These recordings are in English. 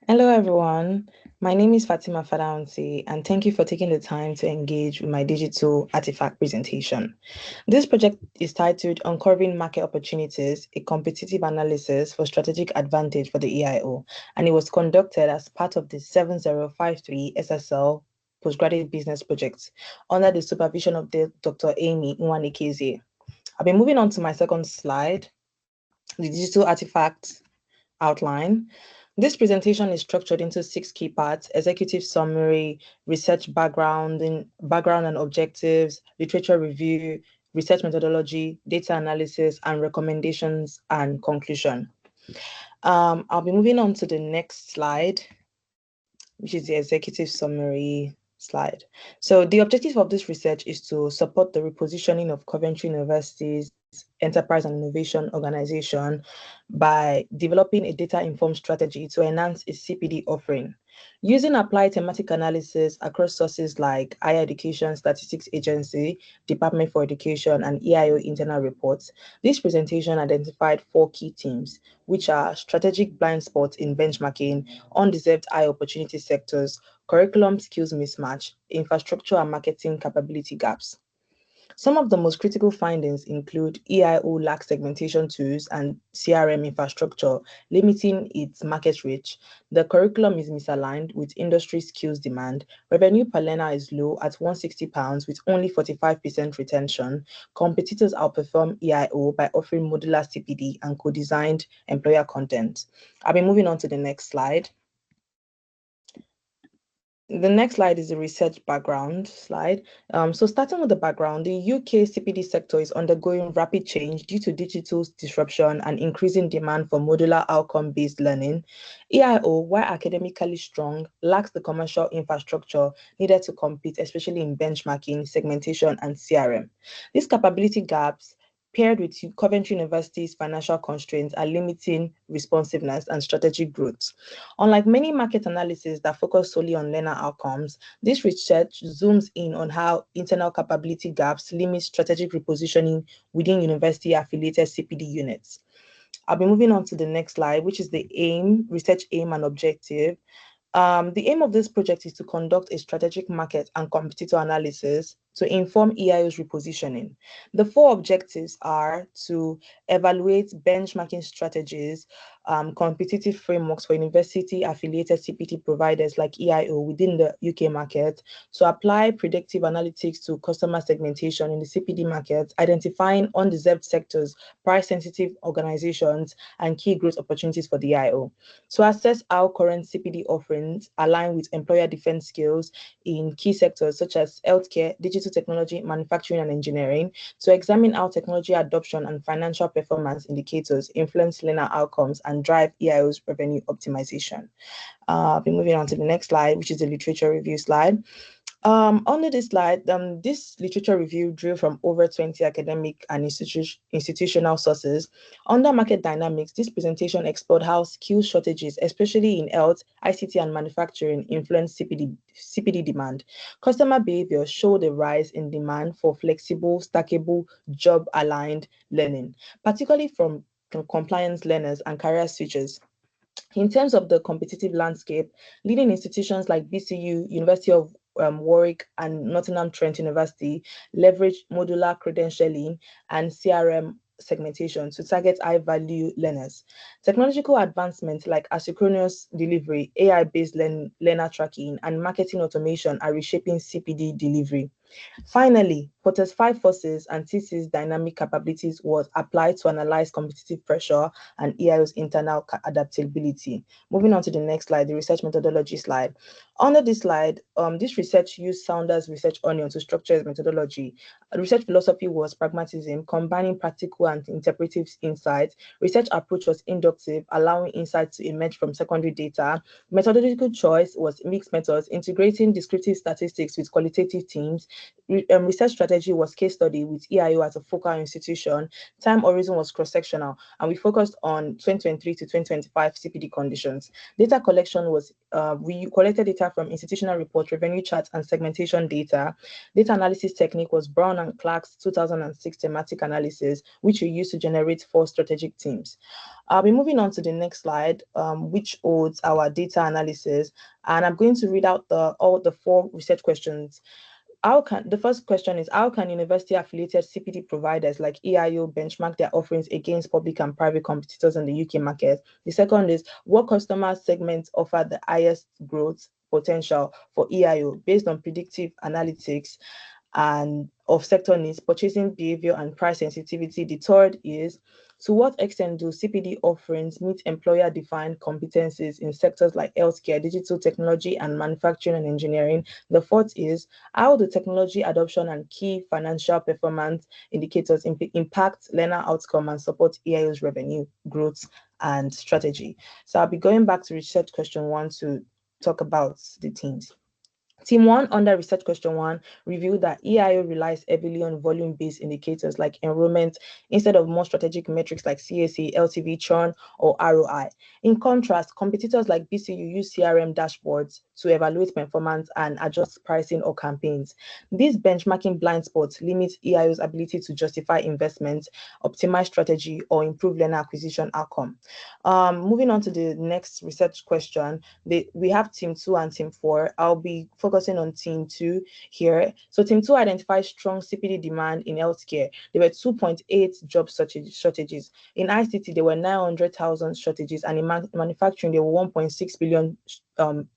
Hello, everyone. My name is Fatima Fadaunsi, and thank you for taking the time to engage with my digital artifact presentation. This project is titled Uncovering Market Opportunities, a Competitive Analysis for Strategic Advantage for the EIO, and it was conducted as part of the 7053SSL Postgraduate Business Project under the supervision of Dr. Amy Nwanikeze. I'll be moving on to my second slide, the digital artifact outline. This presentation is structured into 6 key parts: executive summary, research background and objectives, literature review, research methodology, data analysis, and recommendations and conclusion. I'll be moving on to the next slide, which is the executive summary slide. So the objective of this research is to support the repositioning of Coventry University's Enterprise and Innovation Organization by developing a data-informed strategy to enhance its CPD offering. Using applied thematic analysis across sources like Higher Education Statistics Agency, Department for Education, and EIO internal reports, this presentation identified 4 key themes, which are strategic blind spots in benchmarking, undeserved high opportunity sectors, curriculum skills mismatch, infrastructure and marketing capability gaps. Some of the most critical findings include EIO lacks segmentation tools and CRM infrastructure, limiting its market reach. The curriculum is misaligned with industry skills demand. Revenue per learner is low at £160 with only 45% retention. Competitors outperform EIO by offering modular CPD and co-designed employer content. I'll be moving on to the next slide. The next slide is the research background slide. So starting with the background, the UK CPD sector is undergoing rapid change due to digital disruption and increasing demand for modular outcome-based learning. EIO, while academically strong, lacks the commercial infrastructure needed to compete, especially in benchmarking, segmentation, and CRM. These capability gaps paired with Coventry University's financial constraints are limiting responsiveness and strategic growth. Unlike many market analyses that focus solely on learner outcomes, this research zooms in on how internal capability gaps limit strategic repositioning within university-affiliated CPD units. I'll be moving on to the next slide, which is the research aim and objective. The aim of this project is to conduct a strategic market and competitor analysis to inform EIO's repositioning. The 4 objectives are to evaluate benchmarking strategies, competitive frameworks for university-affiliated CPT providers like EIO within the UK market, to apply predictive analytics to customer segmentation in the CPD market, identifying undeserved sectors, price-sensitive organizations, and key growth opportunities for the EIO, to assess how current CPD offerings align with employer defense skills in key sectors such as healthcare, digital technology, manufacturing, and engineering, to examine how technology adoption and financial performance indicators influence learner outcomes and drive EIO's revenue optimization. I'll be moving on to the next slide, which is the literature review slide. Under this slide, this literature review drew from over 20 academic and institutional sources. Under market dynamics, this presentation explored how skill shortages, especially in health, ICT, and manufacturing, influence CPD demand. Customer behavior showed a rise in demand for flexible, stackable, job-aligned learning, particularly from compliance learners and career switchers. In terms of the competitive landscape, leading institutions like BCU, University of Warwick, and Nottingham Trent University leverage modular credentialing and CRM segmentation to target high-value learners. Technological advancements like asynchronous delivery, AI-based learner tracking, and marketing automation are reshaping CPD delivery. Finally, Porter's 5 forces and TC's dynamic capabilities was applied to analyze competitive pressure and EIO's internal adaptability. Moving on to the next slide, the research methodology slide. Under this slide, this research used Saunders' research onion to structure its methodology. The research philosophy was pragmatism, combining practical and interpretive insights. Research approach was inductive, allowing insights to emerge from secondary data. Methodological choice was mixed methods, integrating descriptive statistics with qualitative themes. Research strategy strategy was case study with EIO as a focal institution. Time horizon was cross-sectional, and we focused on 2023 to 2025 CPD conditions. Data collection was, we collected data from institutional reports, revenue charts, and segmentation data. Data analysis technique was Brown and Clark's 2006 thematic analysis, which we used to generate 4 strategic teams. I'll be moving on to the next slide, which holds our data analysis, and I'm going to read out all the 4 research questions. The first question is, how can university-affiliated CPD providers like EIO benchmark their offerings against public and private competitors in the UK market? The second is, what customer segments offer the highest growth potential for EIO based on predictive analytics and of sector needs, purchasing behavior, and price sensitivity? The third is, to what extent do CPD offerings meet employer-defined competencies in sectors like healthcare, digital technology, and manufacturing and engineering? The fourth is, how do technology adoption and key financial performance indicators impact learner outcome and support EIO's revenue, growth, and strategy? So I'll be going back to research question 1 to talk about the teams. Team 1 under research question 1 revealed that EIO relies heavily on volume-based indicators like enrollment instead of more strategic metrics like CAC, LTV, churn, or ROI. In contrast, competitors like BCU use CRM dashboards to evaluate performance and adjust pricing or campaigns. These benchmarking blind spots limit EIO's ability to justify investments, optimize strategy, or improve learner acquisition outcome. Moving on to the next research question, we have Team 2 and Team 4. I'll be focusing on Team 2 here. So Team 2 identified strong CPD demand in healthcare. There were 2.8 job shortages. In ICT, there were 900,000 shortages, and in manufacturing, there were 1.6 billion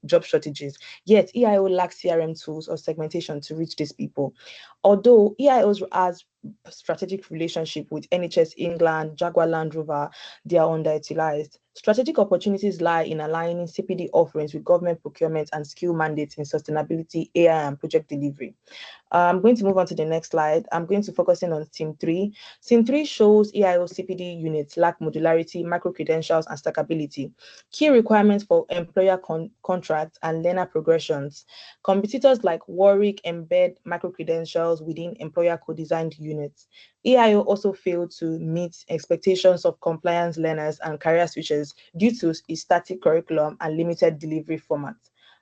job shortages. Yet EIO lacks CRM tools or segmentation to reach these people. Although EIO has strategic relationship with NHS England, Jaguar Land Rover, they are underutilized. Strategic opportunities lie in aligning CPD offerings with government procurement and skill mandates in sustainability, AI, and project delivery. I'm going to move on to the next slide. I'm going to focus in on Team 3. Team 3 shows EIO CPD units lack modularity, micro-credentials, and stackability. Key requirements for employer contracts and learner progressions. Competitors like Warwick embed micro-credentials within employer co-designed units. EIO also failed to meet expectations of compliance learners and career switches due to a static curriculum and limited delivery format.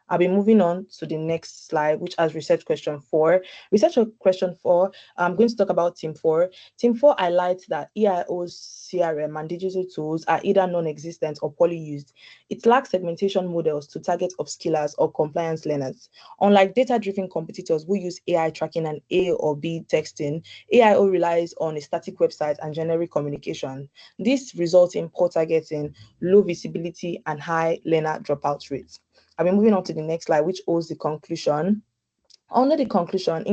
I'll be moving on to the next slide, which has research question 4. Research question 4, I'm going to talk about Team 4. Team 4 highlights that EIO's CRM and digital tools are either non-existent or poorly used. It lacks segmentation models to target upskillers or compliance learners. Unlike data-driven competitors who use AI tracking and A or B texting, EIO relies on a static website and generic communication. This results in poor targeting, low visibility, and high learner dropout rates. I'll be moving on to the next slide, which holds the conclusion. In conclusion,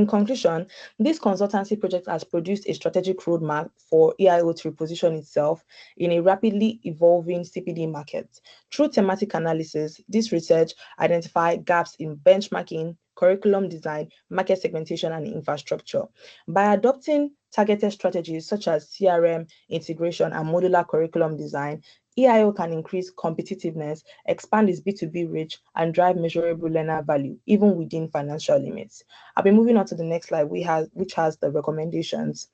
this consultancy project has produced a strategic roadmap for EIO to reposition itself in a rapidly evolving CPD market. Through thematic analysis, this research identified gaps in benchmarking, curriculum design, market segmentation, and infrastructure. By adopting targeted strategies such as CRM integration and modular curriculum design, EIO can increase competitiveness, expand its B2B reach, and drive measurable learner value, even within financial limits. I'll be moving on to the next slide, which has the recommendations.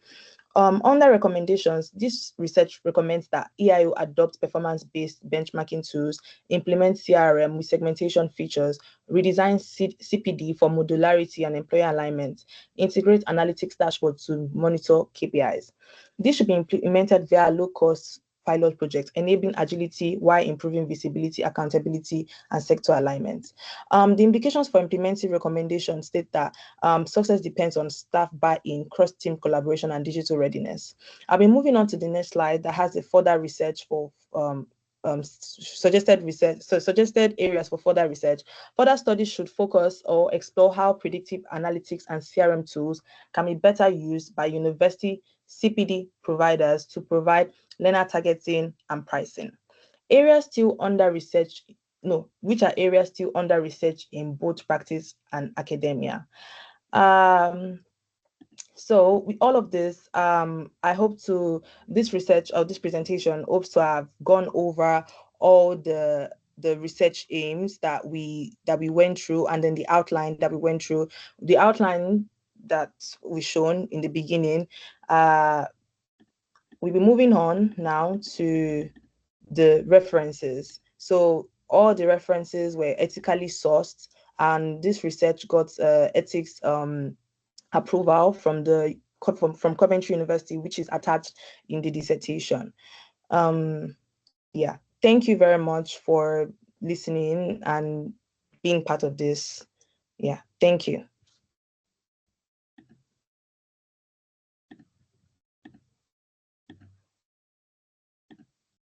Under recommendations, this research recommends that EIO adopt performance-based benchmarking tools, implement CRM with segmentation features, redesign CPD for modularity and employer alignment, integrate analytics dashboards to monitor KPIs. This should be implemented via low-cost pilot projects, enabling agility while improving visibility, accountability, and sector alignment. The implications for implementing recommendations state that success depends on staff buy-in, cross-team collaboration, and digital readiness. I'll be moving on to the next slide that has the further research for suggested areas for further research. Further studies should focus or explore how predictive analytics and CRM tools can be better used by university CPD providers to provide learner targeting and pricing. Which are areas still under research in both practice and academia. So with all of this, I hope this research or this presentation hopes to have gone over all the research aims that we went through, and then the outline that we went through. The outline that we shown in the beginning. We'll be moving on now to the references. So all the references were ethically sourced, and this research got ethics approval from from Coventry University, which is attached in the dissertation. Yeah, thank you very much for listening and being part of this. Yeah, thank you.